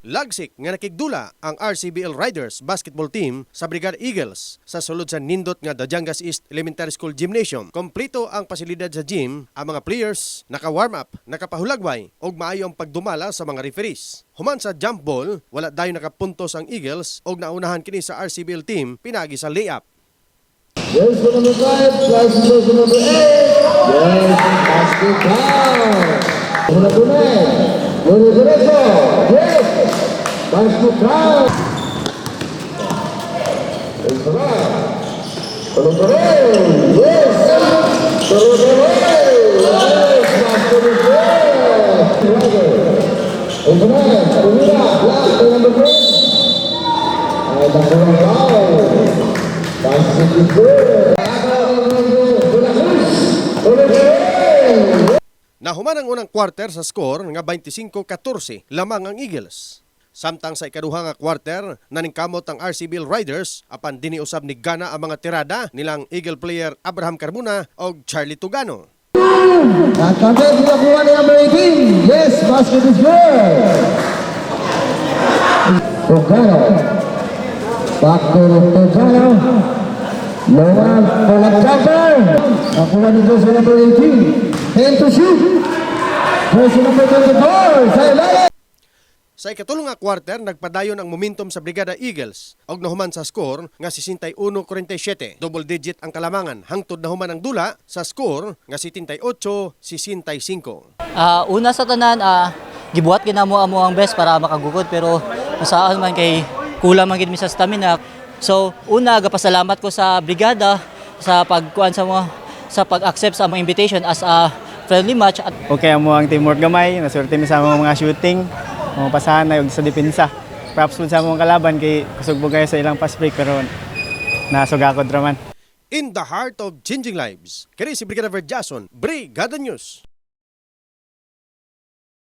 Lagsik nga nakigdula ang RCBL Riders basketball team sa Brigada Eagles sa sulod sa nindot nga Dajangas East Elementary School Gymnasium. Kompleto ang pasilidad sa gym, ang mga players naka-warm up, nakapahulagway ug maayo ang pagdumala sa mga referees. Human sa jump ball, wala dayon nakapuntos ang Eagles ug naunahan kini sa RCBL team pinagi sa layup. Yes, for number 5, plus for number 8. Yes, basket down. Number 9, number 8. Yes, basket down. Number 8, yes. Number 8, yes, basket down. Number 9, Pumila, black, number 10. Ay, nakuha down. Nahuman ang unang quarter sa score nga 25-14 lamang ang Eagles. Samtang sa ikaduha nga quarter, naningkamot ang RCBL Riders apan diniusab ni Gana ang mga tirada nilang Eagle player Abraham Carmona o Charlie Tugano. Nakabit na kuha ni number 18. Yes, basket is good. Tugano. Back to Tugano. Lowan, pull-up jumper. Nakuha nito sa number 18. Hand to shoot. There's number 24. Sa ilalim. Sa ikatulong nga quarter, nagpadayon ang momentum sa Brigada Eagles og nahuman sa score nga 61-47. Double digit ang kalamangan hangtod nahuman ang dula sa score nga 78-65. Una sa tanan, gibuhat ginamo ang best para makagugod pero saan man kay kulang man gid mi sa stamina. So una gapasalamat ko sa brigada sa pagkuan sa pag-accept sa among invitation as a friendly match. Okay mo ang teamwork gamay, naswerte mi sa mga shooting, mga pasahan na sa depensa. Props po sa mga kalaban kay kusog bugay sa ilang pass break pero nasugakod raman. In the heart of changing lives, kini si Brigada Verjason, Brigada News.